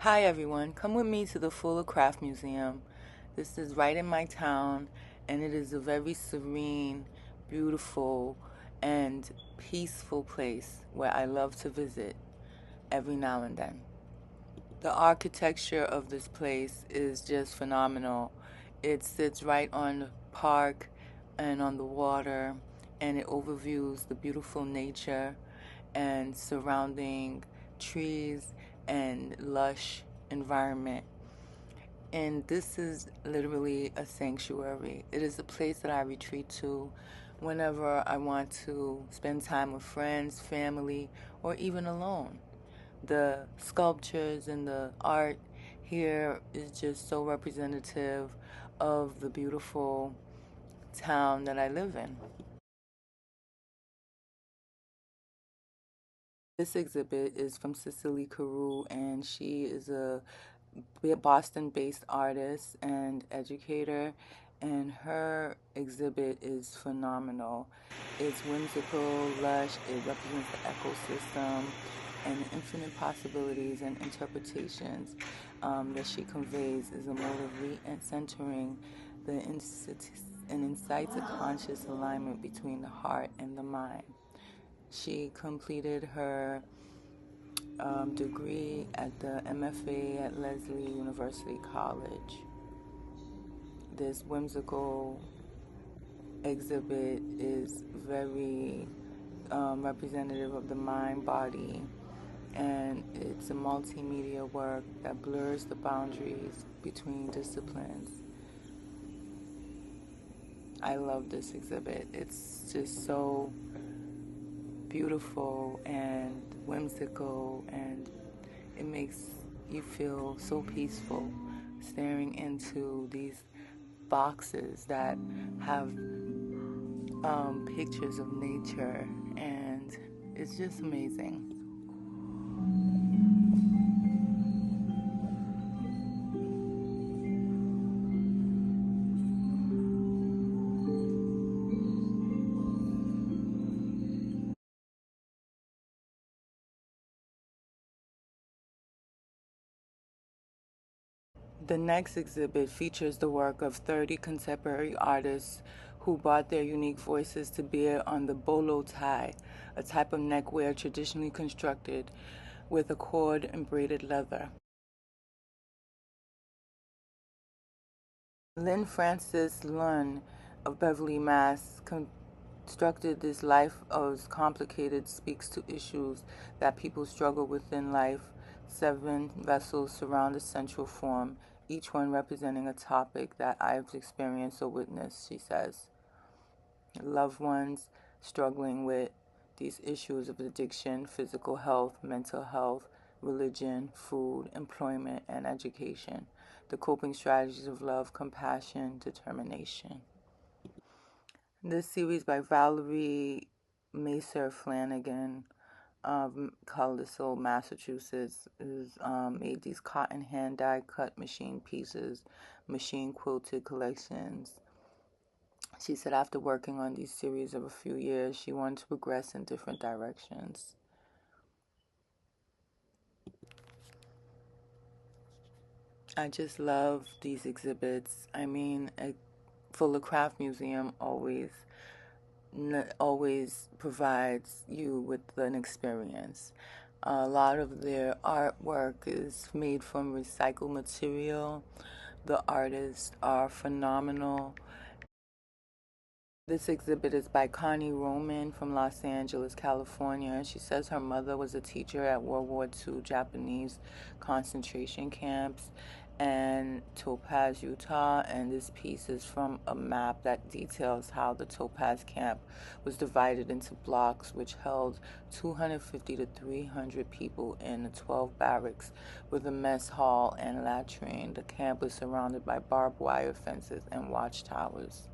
Hi everyone, come with me to the Fuller Craft Museum. This is right in my town and it is a very serene, beautiful, and peaceful place where I love to visit every now and then. The architecture of this place is just phenomenal. It sits right on the park and on the water, and it overviews the beautiful nature and surrounding trees and lush environment. And this is literally a sanctuary. It is a place that I retreat to whenever I want to spend time with friends, family, or even alone. The sculptures and the art here is just so representative of the beautiful town that I live in. This exhibit is from Cicely Carew, and she is a Boston-based artist and educator, and her exhibit is phenomenal. It's whimsical, lush, it represents the ecosystem and the infinite possibilities and interpretations that she conveys is a mode of re-centering and incites a conscious alignment between the heart and the mind. She completed her degree at the MFA at Lesley University College. This whimsical exhibit is very representative of the mind body, and it's a multimedia work that blurs the boundaries between disciplines. I love this exhibit. It's just so beautiful and whimsical, and it makes you feel so peaceful staring into these boxes that have pictures of nature, and it's just amazing. The next exhibit features the work of 30 contemporary artists who brought their unique voices to bear on the bolo tie, a type of neckwear traditionally constructed with a cord and braided leather. Lynn Francis Lunn of Beverly, Mass. Constructed this life as complicated speaks to issues that people struggle with in life. 7 vessels surround a central form, each one representing a topic that I've experienced or witnessed, she says. Loved ones struggling with these issues of addiction, physical health, mental health, religion, food, employment, and education. The coping strategies of love, compassion, determination. This series by Valerie Macer Flanagan of Carlisle, Massachusetts, is made these cotton hand die cut machine pieces, machine quilted collections. She said after working on these series of a few years, she wanted to progress in different directions. I just love these exhibits. I mean, a Fuller Craft Museum always provides you with an experience. A lot of their artwork is made from recycled material. The artists are phenomenal. This exhibit is by Connie Roman from Los Angeles, California. She says her mother was a teacher at World War II Japanese concentration camps and Topaz, Utah, and this piece is from a map that details how the Topaz camp was divided into blocks which held 250 to 300 people in the 12 barracks with a mess hall and latrine. The camp was surrounded by barbed wire fences and watchtowers.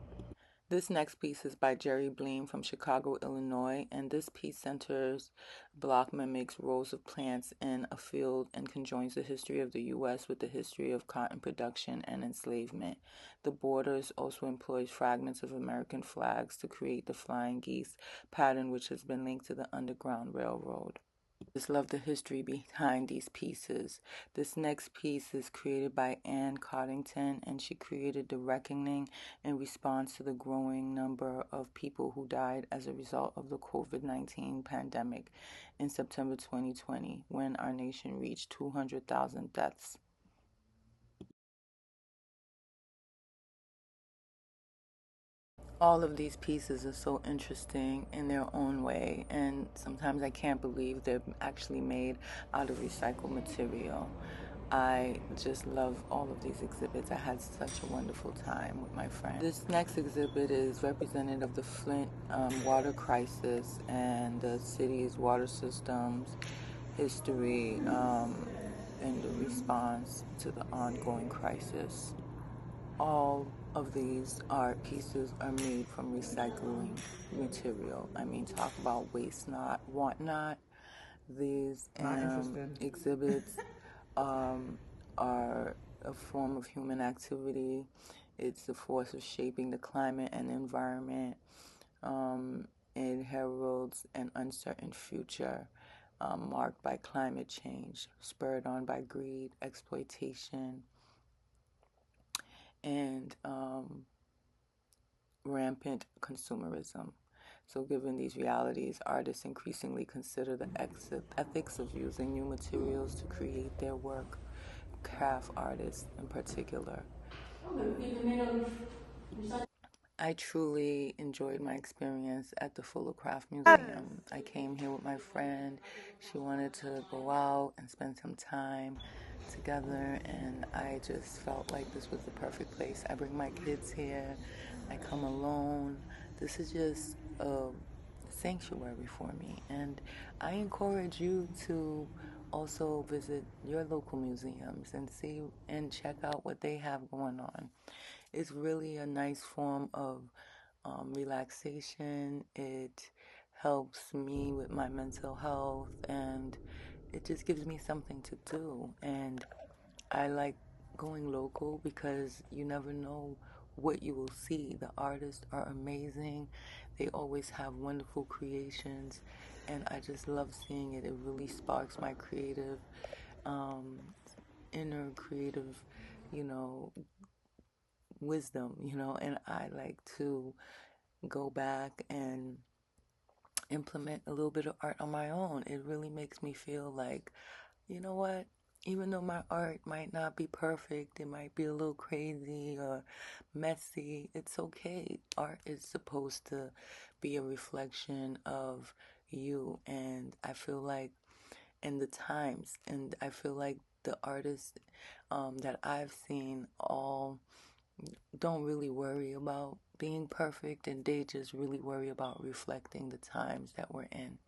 This next piece is by Jerry Bleem from Chicago, Illinois, and this piece centers block mimics rows of plants in a field and conjoins the history of the U.S. with the history of cotton production and enslavement. The borders also employs fragments of American flags to create the flying geese pattern, which has been linked to the Underground Railroad. Just love the history behind these pieces. This next piece is created by Anne Coddington, and she created The Reckoning in response to the growing number of people who died as a result of the COVID-19 pandemic in September 2020, when our nation reached 200,000 deaths. All of these pieces are so interesting in their own way, and sometimes I can't believe they're actually made out of recycled material. I just love all of these exhibits. I had such a wonderful time with my friends. This next exhibit is representative of the Flint water crisis and the city's water systems, history, and the response to the ongoing crisis. All of these art pieces are made from recycling material. I mean, talk about waste not, want not. These exhibits are a form of human activity. It's the force of shaping the climate and environment. It heralds an uncertain future marked by climate change, spurred on by greed, exploitation, and rampant consumerism. So, given these realities, artists increasingly consider the ethics of using new materials to create their work, craft artists in particular. I truly enjoyed my experience at the Fuller Craft Museum. I came here with my friend. She wanted to go out and spend some time together, and I just felt like this was the perfect place. I bring my kids here. I come alone. This is just a sanctuary for me, and I encourage you to also visit your local museums and see and check out what they have going on. It's really a nice form of relaxation. It helps me with my mental health, and it just gives me something to do. And I like going local because you never know what you will see. The artists are amazing. They always have wonderful creations, and I just love seeing it. It really sparks my creative, um, inner creative, you know, wisdom, and I like to go back and implement a little bit of art on my own. It really makes me feel like, you know what? Even though my art might not be perfect, it might be a little crazy or messy, it's okay. Art is supposed to be a reflection of you, and I feel like in the times, and I feel like the artists that I've seen all don't really worry about being perfect, and they just really worry about reflecting the times that we're in.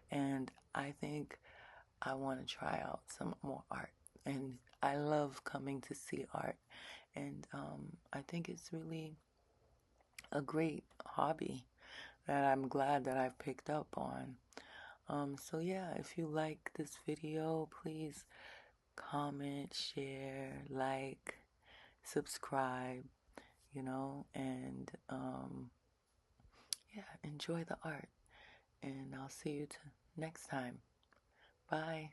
And I think I want to try out some more art. And I love coming to see art. And I think it's really a great hobby that I'm glad that I've picked up on. So, yeah, if you like this video, please comment, share, like, subscribe, and yeah, enjoy the art. And I'll see you next time. Bye.